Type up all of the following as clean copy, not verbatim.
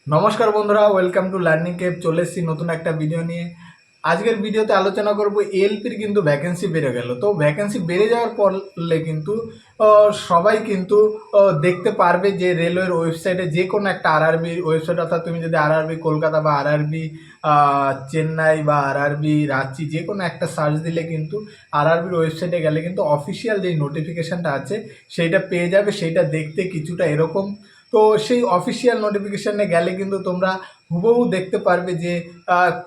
নমস্কার বন্ধুরা, welcome to learning Cape. চলে এসেছি নতুন একটা ভিডিও নিয়ে। আজকের ভিডিওতে আলোচনা করব এএলপির কিন্তু ভ্যাকেন্সি বেড়ে গেল। তো ভ্যাকেন্সি বেড়ে যাওয়ার ফলে কিন্তু সবাই কিন্তু দেখতে পারবে যে রেলওয়ের ওয়েবসাইটে যে কোনো একটা আরআরবি ওয়েবসাইট, অর্থাৎ তুমি যদি আরআরবি কলকাতা বা আরআরবি চেন্নাই বা আরআরবি রাঁচি যে কোনো একটা সার্চ দিলে কিন্তু আরআরবির ওয়েবসাইটে গেলে কিন্তু অফিসিয়াল যেই নোটিফিকেশানটা আছে সেইটা পেয়ে যাবে। সেইটা দেখতে কিছুটা এরকম। তো সেই অফিসিয়াল নোটিফিকেশানে গেলে কিন্তু তোমরা হুবহু দেখতে পারবে যে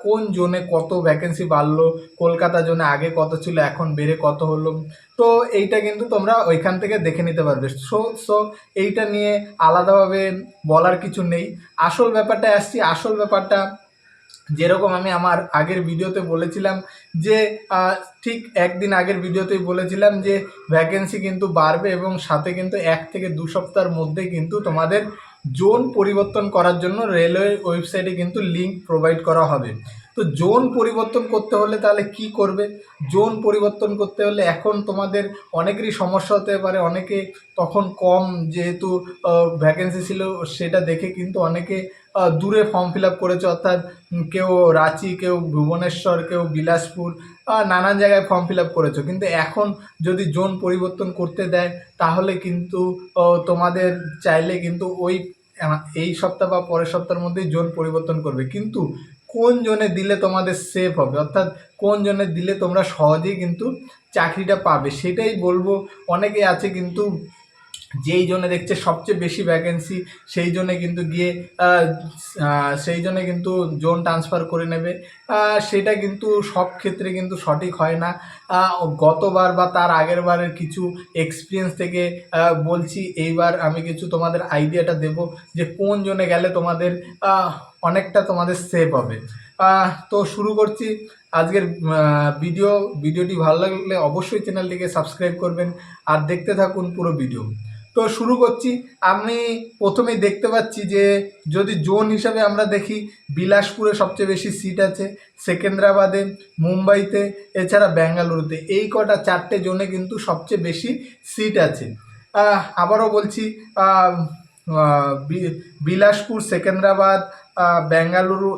কোন জোনে কত ভ্যাকেন্সি বাড়লো, কলকাতা জোনে আগে কত ছিল এখন বেড়ে কত হলো। তো এইটা কিন্তু তোমরা ওইখান থেকে দেখে নিতে পারবে। সো সো এইটা নিয়ে আলাদাভাবে বলার কিছু নেই। আসল ব্যাপারটা আসছি। আসল ব্যাপারটা যেরকম আমি আমার আগের ভিডিওতে বলেছিলাম যে আহ, ঠিক একদিন আগের ভিডিওতেই বলেছিলাম যে ভ্যাকেন্সি কিন্তু বাড়বে এবং সাথে কিন্তু 1 থেকে 2 সপ্তাহের মধ্যে কিন্তু তোমাদের জোন পরিবর্তন করার জন্য রেলওয়ে ওয়েবসাইটে কিন্তু লিঙ্ক প্রোভাইড করা হবে। তো জোন পরিবর্তন করতে হলে তাহলে কি করবে? জোন পরিবর্তন করতে হলে এখন তোমাদের অনেকেরই সমস্যা হতে পারে। অনেকে তখন কম যেহেতু ভ্যাকেন্সি ছিল সেটা দেখে কিন্তু অনেকে দূরে ফর্ম ফিল আপ করেছে, অর্থাৎ কেউ রাঁচি, কেউ ভুবনেশ্বর, কেউ বিলাসপুর, নানান জায়গায় ফর্ম ফিল আপ করেছো। কিন্তু এখন যদি জোন পরিবর্তন করতে দেয় তাহলে কিন্তু তোমাদের চাইলে কিন্তু ওই এই সপ্তাহ বা পরের সপ্তাহের মধ্যেই জোন পরিবর্তন করবে। কিন্তু কোন জোনে দিলে তোমাদের সেফ হবে, অর্থাৎ কোন জোনে দিলে তোমরা সহজেই কিন্তু চাকরিটা পাবে সেটাই বলবো। অনেকে আছে কিন্তু যেই জন্য দেখছে সবচেয়ে বেশি ভ্যাকেন্সি সেই জন্য কিন্তু গিয়ে সেই জন্য কিন্তু জোন ট্রান্সফার করে নেবে। সেটা কিন্তু সব ক্ষেত্রে কিন্তু সঠিক হয় না। গতবার বা তার আগের বারের কিছু এক্সপিরিয়েন্স থেকে বলছি। এইবার আমি কিছু তোমাদের আইডিয়াটা দেব যে কোন জোনে গেলে তোমাদের অনেকটা তোমাদের সেভ হবে। তো শুরু করছি আজকের ভিডিওটি ভালো লাগলে অবশ্যই চ্যানেলটিকে সাবস্ক্রাইব করবেন আর দেখতে থাকুন পুরো ভিডিও। তো শুরু করছি। আমি প্রথমেই দেখতে পাচ্ছি যে যদি জোন হিসাবে আমরা দেখি, বিলাসপুরে সবচেয়ে বেশি সিট আছে, সেকেন্দ্রাবাদে, মুম্বাইতে, এছাড়া বেঙ্গালুরুতে। এই কটা 4টে জোনে কিন্তু সবচেয়ে বেশি সিট আছে। আবারও বলছি, আহ, আহ, বিলাসপুর, সেকেন্দ্রাবাদ, বেঙ্গালুরু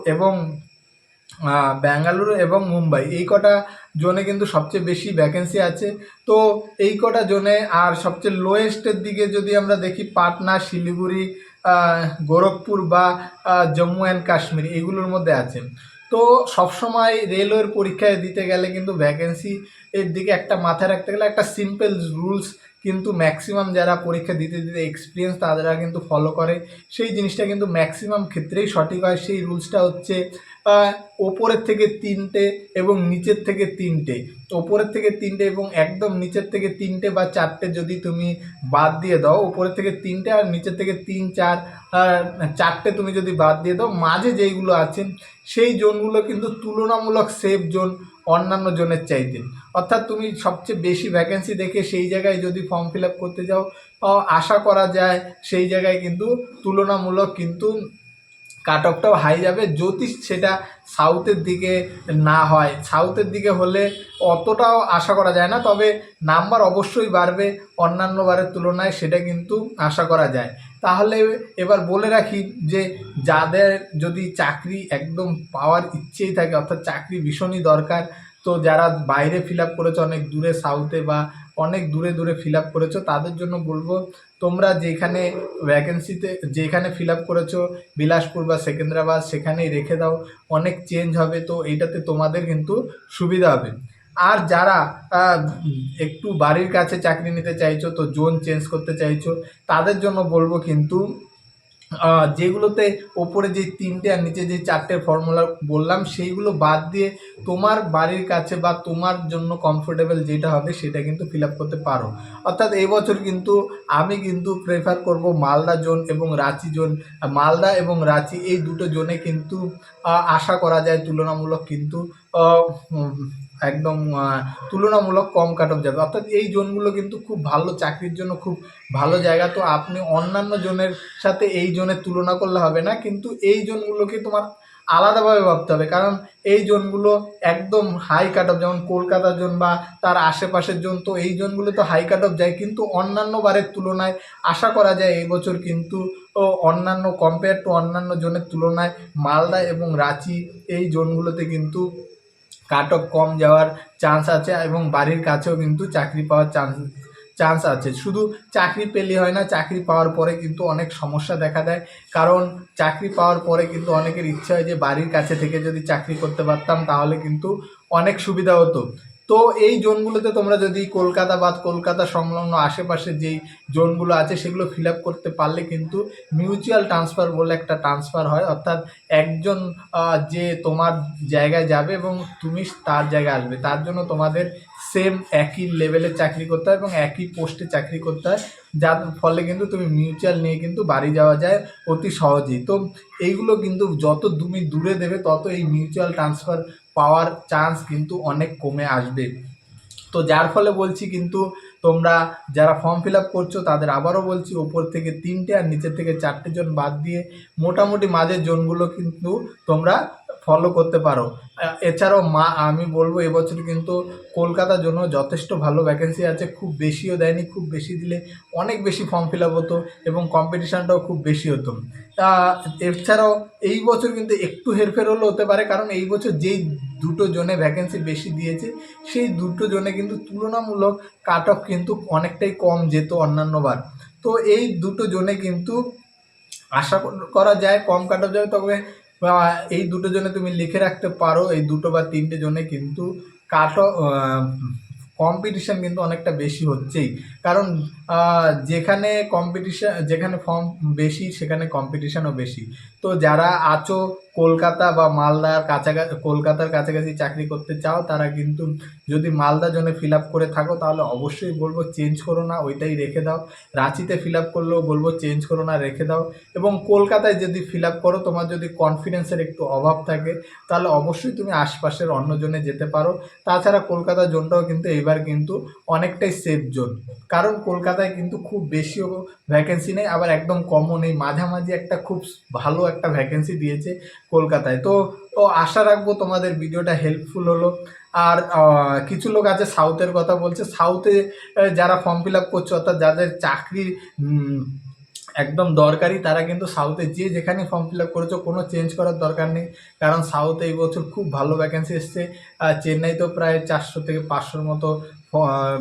এবং মুম্বাই, এই কটা জোনে কিন্তু সবচেয়ে বেশি ভ্যাকেন্সি আছে। তো এই কটা জোনে আর সবচেয়ে লোয়েস্টের দিকে যদি আমরা দেখি, পাটনা, শিলিগুড়ি, গোরখপুর বা জম্মু অ্যান্ড কাশ্মীর, এইগুলোর মধ্যে আছে। তো সবসময় রেলওয়ের পরীক্ষায় দিতে গেলে কিন্তু ভ্যাকেন্সি এর দিকে একটা মাথায় রাখতে গেলে একটা সিম্পল রুলস কিন্তু ম্যাক্সিমাম যারা পরীক্ষা দিতে দিতে এক্সপিরিয়েন্স তারা কিন্তু ফলো করে। সেই জিনিসটা কিন্তু ম্যাক্সিমাম ক্ষেত্রেই সঠিক হয়। সেই রুলসটা হচ্ছে ওপরের থেকে 3টে এবং নিচের থেকে 3টে। ওপরের থেকে 3টে এবং একদম নিচের থেকে 3টে বা 4টে যদি তুমি বাদ দিয়ে দাও, ওপরের থেকে 3টে আর নিচের থেকে 3, 4, 4টে তুমি যদি বাদ দিয়ে দাও, মাঝে যেইগুলো আছে সেই জোনগুলো কিন্তু তুলনামূলক সেফ জোন অন্যান্য জোনের চাইতে। অর্থাৎ তুমি সবচেয়ে বেশি ভ্যাকেন্সি দেখে সেই জায়গায় যদি ফর্ম ফিল আপ করতে যাও, আশা করা যায় সেই জায়গায় কিন্তু তুলনামূলক কিন্তু কাট অফটাও হাই যাবে। যদি সেটা সাউথের দিকে না হয়, সাউথের দিকে হলে অতটাও আশা করা যায় না, তবে নাম্বার অবশ্যই বাড়বে অন্যান্য বারের তুলনায়, সেটা কিন্তু আশা করা যায়। তাহলে এবার বলে রাখি যে যাদের যদি চাকরি একদম পাওয়ার ইচ্ছেই থাকে, অর্থাৎ চাকরি ভীষণই দরকার, তো যারা বাইরে ফিল আপ করেছো অনেক দূরে, সাউথে বা অনেক দূরে দূরে ফিল আপ করেছো, তাদের জন্য বলবো তোমরা যেখানে ভ্যাকেন্সিতে যেখানে ফিল আপ করেছো বিলাসপুর বা সেকেন্দ্রাবাদ সেখানেই রেখে দাও। অনেক চেঞ্জ হবে, তো এইটাতে তোমাদের কিন্তু সুবিধা হবে। আর যারা একটু বাড়ির কাছে চাকরি নিতে চাইছো, তো জোন চেঞ্জ করতে চাইছো, তাদের জন্য বলবো কিন্তু যেগুলোতে ওপরে যে 3টে আর নিচে যে 4টে ফর্মুলা বললাম সেইগুলো বাদ দিয়ে তোমার বাড়ির কাছে বা তোমার জন্য কমফোর্টেবল যেটা হবে সেটা কিন্তু ফিল আপ করতে পারো। অর্থাৎ এবছর কিন্তু আমি কিন্তু প্রেফার করব মালদা জোন এবং রাঁচি জোন। মালদা এবং রাঁচি এই দুটো জোনে কিন্তু আশা করা যায় তুলনামূলক কিন্তু আহ, উম, একদম তুলনামূলক কম কাট অফ যাবে। অর্থাৎ এই জোনগুলো কিন্তু খুব ভালো, চাকরির জন্য খুব ভালো জায়গা। তো আপনি অন্যান্য জোনের সাথে এই জোনের তুলনা করলে হবে না, কিন্তু এই জোনগুলোকে তোমার আলাদাভাবে ভাবতে হবে, কারণ এই জোনগুলো একদম হাই কাট অফ, যেমন কলকাতার জোন বা তার আশেপাশের জোন, তো এই জোনগুলো তো হাই কাট অফ যায়, কিন্তু অন্যান্য বারের তুলনায় আশা করা যায় এই বছর কিন্তু অন্যান্য কম্পেয়ার টু অন্যান্য জোনের তুলনায় মালদা এবং রাঁচি এই জোনগুলোতে কিন্তু কাট অফ কম যাওয়ার চান্স আছে, এবং বাড়ির কাছেও কিন্তু চাকরি পাওয়ার চান্স আছে। শুধু চাকরি পেলে হয় না, চাকরি পাওয়ার পরে কিন্তু অনেক সমস্যা দেখা দেয়, কারণ চাকরি পাওয়ার পরে কিন্তু অনেকের ইচ্ছা হয় যে বাড়ির কাছে থেকে যদি চাকরি করতে পারতাম তাহলে কিন্তু অনেক সুবিধা হতো। তো এই জোনগুলোতে তোমরা যদি কলকাতা বা কলকাতা সংলগ্ন আশেপাশে যেই জোনগুলো আছে সেগুলো ফিল আপ করতে পারলে কিন্তু মিউচুয়াল ট্রান্সফার বলে একটা ট্রান্সফার হয়, অর্থাৎ একজন যে তোমার জায়গায় যাবে এবং তুমি তার জায়গায় আসবে, তার জন্য তোমাদের সেম একই লেভেলের চাকরি করতে হয় এবং একই পোস্টে চাকরি করতে হয়, যার ফলে কিন্তু তুমি মিউচুয়াল নিয়ে কিন্তু বাড়ি যাওয়া যায় অতি সহজেই। তো এইগুলো কিন্তু যত তুমি দূরে দেবে তত এই মিউচুয়াল ট্রান্সফার পাওয়ার চান্স কিন্তু অনেক কমে আসবে। তো যার ফলে বলছি কিন্তু তোমরা যারা ফর্ম ফিল আপ করছো তাদের আবারও বলছি, ওপর থেকে 3টে আর নিচের থেকে 4টে জন বাদ দিয়ে মোটামুটি মাঝের জোনগুলো কিন্তু তোমরা ফলো করতে পারো। এছাড়াও আমি বলবো এবছর কিন্তু কলকাতার জন্য যথেষ্ট ভালো ভ্যাকেন্সি আছে, খুব বেশিও দেয়নি, খুব বেশি দিলে অনেক বেশি ফর্ম ফিল আপ হতো এবং কম্পিটিশানটাও খুব বেশি হতো। এছাড়াও এই বছর কিন্তু একটু হেরফের হলেও হতে পারে, কারণ এই বছর যেই দুটো জোনে ভ্যাকেন্সি বেশি দিয়েছে সেই দুটো জোনে কিন্তু তুলনামূলক কাট অফ কিন্তু অনেকটাই কম যেত অন্যান্যবার। তো এই দুটো জোনে কিন্তু আশা করা যায় কম কাট অফ যাবে, তবে এই দুটো জনে তুমি লিখে রাখতে পারো, এই দুটো বা 3টে জনে কিন্তু কাট অফ কম্পিটিশান কিন্তু অনেকটা বেশি হচ্ছেই, কারণ যেখানে কম্পিটিশান, যেখানে ফর্ম বেশি সেখানে কম্পিটিশানও বেশি। তো যারা আছো কলকাতা বা মালদার কাছাকাছি, কলকাতার কাছাকাছি চাকরি করতে চাও, তারা কিন্তু যদি মালদা জোনে ফিল আপ করে থাকো তাহলে অবশ্যই বলবো চেঞ্জ করো না, ওইটাই রেখে দাও। রাঁচিতে ফিল আপ করলেও বলবো চেঞ্জ করো না, রেখে দাও। এবং কলকাতায় যদি ফিল আপ করো, তোমার যদি কনফিডেন্সের একটু অভাব থাকে তাহলে অবশ্যই তুমি আশপাশের অন্য জোনে যেতে পারো। তাছাড়া কলকাতা জোনটাও কিন্তু এবার কিন্তু অনেকটাই সেফ জোন, কারণ কলকাতায় কিন্তু খুব বেশিও ভ্যাকেন্সি নেই, আবার একদম কমও নেই, মাঝামাঝি একটা খুব ভালো একটা ভ্যাকেন্সি দিয়েছে কলকাতায়। তো আশা রাখবো তোমাদের ভিডিওটা হেল্পফুল হলো। আর কিছু লোক আছে সাউথের কথা বলছে, সাউথে যারা ফর্ম ফিল আপ করছে, অর্থাৎ যাদের চাকরি একদম দরকারি, তারা কিন্তু সাউথে যে যেখানে ফর্ম ফিল আপ করেছো কোনো চেঞ্জ করার দরকার নেই, কারণ সাউথে এই বছর খুব ভালো ভ্যাকেন্সি এসছে। চেন্নাইতেও প্রায় 400 থেকে 500-র মতো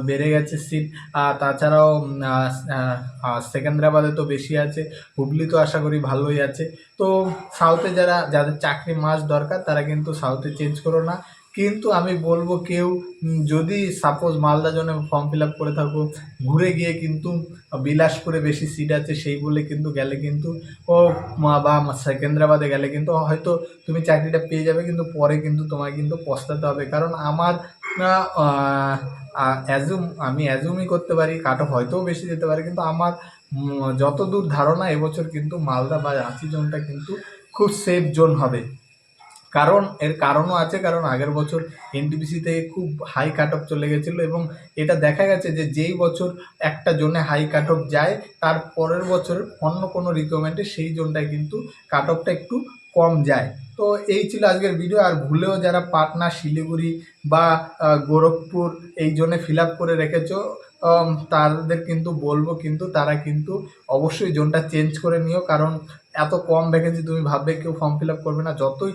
বেড়ে গেছে সিট। তাছাড়াও সেকেন্দ্রাবাদে তো বেশি আছে, হুগলি তো আশা করি ভালোই আছে। তো সাউথে যাদের চাকরি মাস দরকার তারা কিন্তু সাউথে চেঞ্জ করো না। কিন্তু আমি বলবো কেউ যদি সাপোজ মালদা জোনে ফর্ম ফিল আপ করে থাকো, ঘুরে গিয়ে কিন্তু বিলাসপুরে বেশি সিট আছে সেই বলে কিন্তু গেলে কিন্তু বা সেকেন্দ্রাবাদে গেলে কিন্তু হয়তো তুমি চাকরিটা পেয়ে যাবে, কিন্তু পরে কিন্তু তোমায় কিন্তু পস্তাতে হবে। কারণ আমার আমি অ্যাজুমই করতে পারি কাট অফ হয়তো বেশি যেতে পারে, কিন্তু আমার যতদূর ধারণা এবছর কিন্তু মালদা বা রাঁচি জোনটা কিন্তু খুব সেফ জোন হবে। কারণ এর কারণও আছে, কারণ আগের বছর এনটিপিসিতে খুব হাই কাট অফ চলে গেছিলো এবং এটা দেখা গেছে যে যেই বছর একটা জোনে হাই কাট অফ যায় তার পরের বছর অন্য কোনো রিকোয়ারমেন্টে সেই জোনটায় কিন্তু কাট অফটা একটু কম যায়। তো এই ছিল আজকের ভিডিও। আর ভুলেও যারা পাটনা, শিলিগুড়ি বা গোরখপুর এই জোনে ফিল আপ করে রেখেছো, তাদের কিন্তু বলবো কিন্তু তারা কিন্তু অবশ্যই জোনটা চেঞ্জ করে নিও, কারণ এত কম ভ্যাকেন্সি তুমি ভাববে কেউ ফর্ম ফিল আপ করবে না। যতই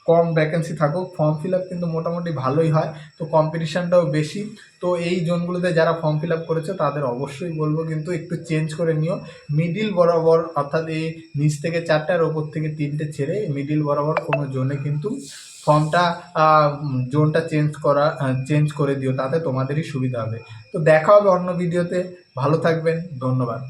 কম ভ্যাকেন্সি থাকুক ফর্ম ফিল আপ কিন্তু মোটামুটি ভালোই হয়, তো কম্পিটিশানটাও বেশি। তো এই জোনগুলোতে যারা ফর্ম ফিল আপ করেছে তাদের অবশ্যই বলবো কিন্তু একটু চেঞ্জ করে নিও। মিডিল বরাবর, অর্থাৎ এই নিচ থেকে 4টে আর ওপর থেকে 3টে ছেড়ে মিডিল বরাবর কোনো জোনে কিন্তু ফর্মটা জোনটা চেঞ্জ করে দিও, তাতে তোমাদেরই সুবিধা হবে। তো দেখা হবে অন্য ভিডিওতে, ভালো থাকবেন, ধন্যবাদ।